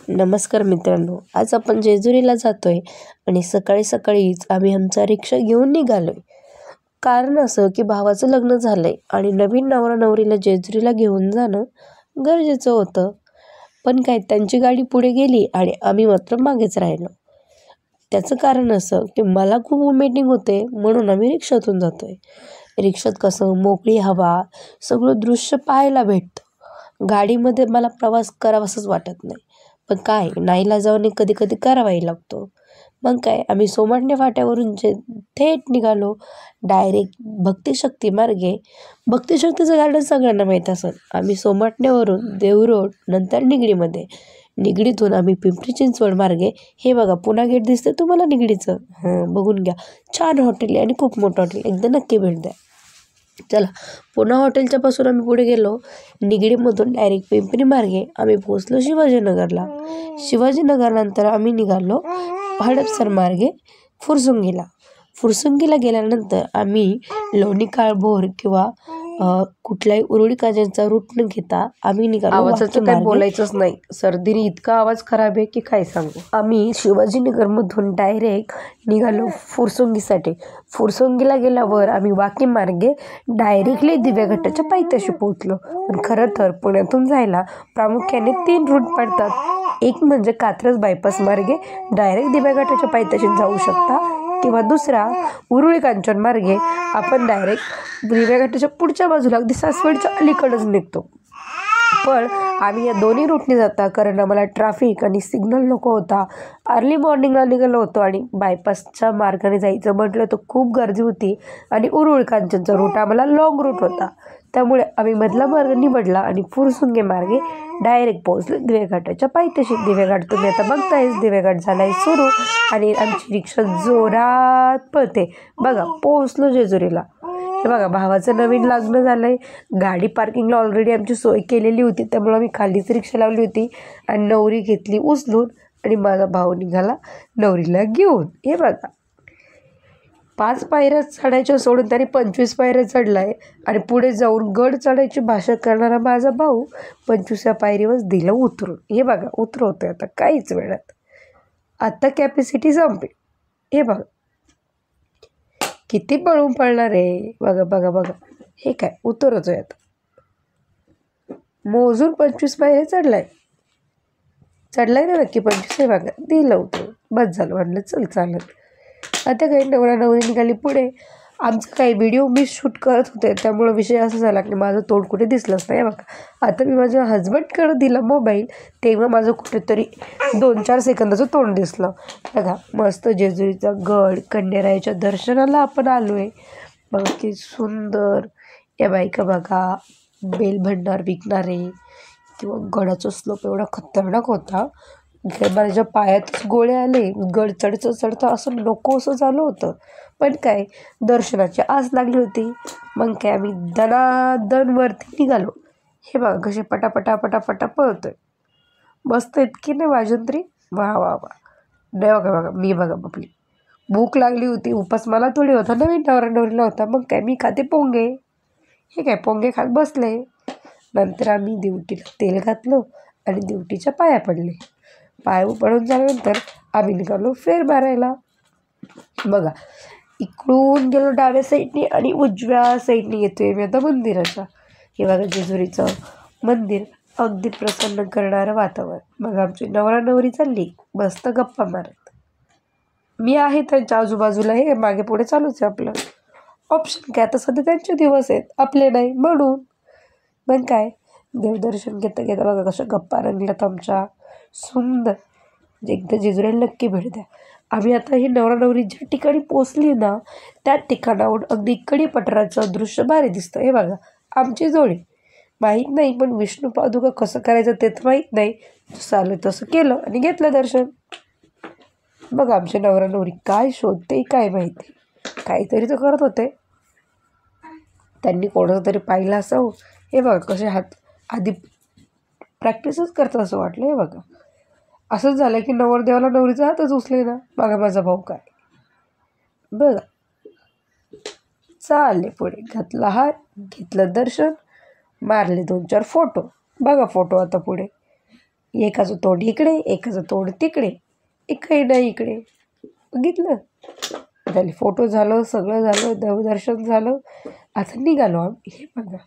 नमस्कार मित्रांनो, आज आपण जेजुरीला जातोय आणि सकाळी सकाळीच आम्ही आमचा रिक्षा घेऊन निघालोय. कारण असं की भावाचं लग्न झालंय आणि नवीन नवरा नवरीला जेजुरीला घेऊन जाणं गरजेचं होतं. पण काय त्यांची गाडी पुढे गेली आणि आम्ही मात्र मागेच राहिलो. त्याचं कारण असं की मला खूप मीटिंग होते म्हणून आम्ही रिक्षातून जातोय. रिक्षात कसं मोकळी हवा, सगळं दृश्य पाहायला भेटतं. गाडीमध्ये मला प्रवास करावासंच वाटत नाही. पण काय नाईलाजाने कधी कधी करावाही लागतो. मग काय आम्ही सोमाटणे फाट्यावरून थेट निघालो डायरेक्ट भक्तिशक्ती मार्गे. भक्तिशक्तीचं गार्डन सगळ्यांना माहीत असेल. आम्ही सोमाटण्यावरून देवरोड नंतर निगडीमध्ये, निगडीतून आम्ही पिंपरी चिंचवड मार्गे. हे बघा पुन्हा गेट दिसतं तुम्हाला निगडीचं, बघून घ्या. छान हॉटेल आहे आणि खूप मोठं हॉटेल, एकदा नक्की भेट द्या. चला, पुन्हा हॉटेलच्या पासून आम्ही पुढे गेलो. निगडीमधून डायरेक्ट पिंपरी मार्गे आम्ही पोहोचलो शिवाजीनगरला. शिवाजीनगरनंतर आम्ही निघालो हडपसर मार्गे फुरसुंगीला गेल्यानंतर आम्ही लोणी काळभोर किंवा कुठल्याही उरुळी काजलचा रूट न घेता आम्ही निघालो. आवाजाचं काही बोलायचंच नाही, सर्दीने इतका आवाज खराब आहे की काय सांगू. आम्ही शिवाजीनगरमधून डायरेक्ट निघालो फुरसुंगीसाठी. फुरसुंगीला गेल्यावर आम्ही वाकी मार्गे डायरेक्टली दिव्याघाटाच्या पायथ्याशी पोहोचलो. पण खरं तर पुण्यातून जायला प्रामुख्याने 3 रूट पडतात. एक म्हणजे कात्रज बायपास मार्गे डायरेक्ट दिव्याघाटाच्या पायथ्याशी जाऊ शकता, किंवा दुसरा उरुळी कांचन मार्गे आपण डायरेक्ट दिव्याघाटाच्या पुढच्या बाजूला अगदी सासवडच्या अलीकडंच निघतो. पण आम्ही या दोन्ही रूटने जाता कारण आम्हाला ट्रॅफिक आणि सिग्नल नको होता. अर्ली मॉर्निंगला निघालो होतो आणि बायपासच्या मार्गाने जायचं म्हटलं तर खूप गर्दी होती आणि उरुळी कांचनचा रूट आम्हाला लॉंग रूट होता. त्यामुळे आम्ही मधला मार्ग निवडला आणि फुरसुंगी मार्गे डायरेक्ट पोहोचलो दिव्याघाटाच्या पायथ्याशी. दिव्याघाट तुम्ही आता बघतायच, दिव्याघाट झालाय सुरू आणि आमची रिक्षा जोरात पळते. बघा पोहोचलो जेजुरीला. हे बघा भावाचं नवीन लग्न झालंय. गाडी पार्किंगला ऑलरेडी आमची सोय केलेली होती, त्यामुळे आम्ही खालीच रिक्षा लावली होती आणि नवरी घेतली उचलून आणि माझा भाऊ निघाला नवरीला घेऊन. हे बघा 5 पायऱ्या चढायच्या सोडून त्याने 25 पायऱ्या चढलाय आणि पुढे जाऊन गड चढायची भाषा करणारा माझा भाऊ 25व्या पायरीवर दिलं उतरून. हे बघा उतरवतोय आता काहीच वेळात. आता कॅपॅसिटी संपली. हे बघा किती पळून पळणार आहे. बघा बघा बघा, हे काय उतरतोय आता. मोजून 25 पायऱ्या चढलाय ना नक्की 25. हे बघा दिलं उतरून. बस झालं, म्हटलं चल चालत. आता काही नवरा नवरी निघाली पुढे. आमचं काही व्हिडिओ मी शूट करत होते त्यामुळं विषय असा झाला की माझं तोंड कुठे दिसलंच नाही. बघा आता मी माझ्या हजबंडकडं दिला मोबाईल, तेव्हा माझं कुठेतरी 2-4 सेकंदाचं तोंड दिसलं. बघा मस्त जेजुरीचा गड, कन्यारायाच्या दर्शनाला आपण आलो आहे. बघा की सुंदर. या बायका बघा बेल भंडार विकणारे, किंवा गडाचा स्लोप एवढा खतरनाक होता माझ्या पायातच गोळे आले. गड चढता असं नको असं झालं होतं. पण काय दर्शनाची आस लागली होती. मग काय आम्ही दनादन वरती निघालो. हे बघा कसे पटापटा पटापटा पळतोय. मस्त इतकी नाही वाजंत्री, वा वा वा. नाही बघा बघा मी बघा आपली भूक लागली होती. उपास मला थोडी होता, नवीन नवरा नवरीला होता. मग काय मी खाते पोंगे. हे काय पोंगे खात बसले. नंतर आम्ही दिवटीला तेल घातलं आणि दिवटीच्या पाया पडले. पाय पडून झाल्यानंतर आम्ही निघालो फेर मारायला. बघा इकडून गेलो डाव्या साईडने आणि उजव्या साईडने येतोय मी आता मंदिराच्या. हे बघा जेजुरीचं मंदिर, अगदी प्रसन्न करणारं वातावरण. बघा आमची नवरा नवरी चालली मस्त गप्पा मारत. मी आहे त्यांच्या आजूबाजूला, हे मागे पुढे चालूच आहे आपलं. ऑप्शन काय, आता सध्या त्यांचे दिवस आहेत आपले नाही म्हणून. मग काय देवदर्शन घेता घेता बघा कशा गप्पा रंगल्यात आमच्या. सुंदर. म्हणजे एकदा जेजुरीला नक्की भेट द्या. आम्ही आता ही नवरा नवरी ज्या ठिकाणी पोचली ना त्या ठिकाणाहून अगदी कडीपठाराचं दृश्य भारी दिसतं. हे बघा आमची जोडी. माहीत नाही पण विष्णू पादुका कसं करायचं ते तर माहीत नाही. जसं आलं तसं केलं आणि घेतलं दर्शन. बघा आमचे नवरा नवरी काय शोधते काय माहिती, काहीतरी तर करत होते. त्यांनी कोणाचं तरी पाहिलं असावं. हे बघा कसे हात आधी प्रॅक्टिसच करतात असं वाटलं. हे बघा असंच झालं की नवरदेवाला नवरीचा हातच उचले ना. बघा माझा भाऊ काय. बघा चालले पुढे, घातला हात, घेतलं दर्शन, मारले 2-4 फोटो. बघा फोटो आता पुढे. एकाचं तोंड इकडे एकाचं तोंड तिकडे एकही नाही इकडे. बघितलं. झाले फोटो झालं, सगळं झालं, देवदर्शन झालं. आता निघालो आम्ही. हे बघा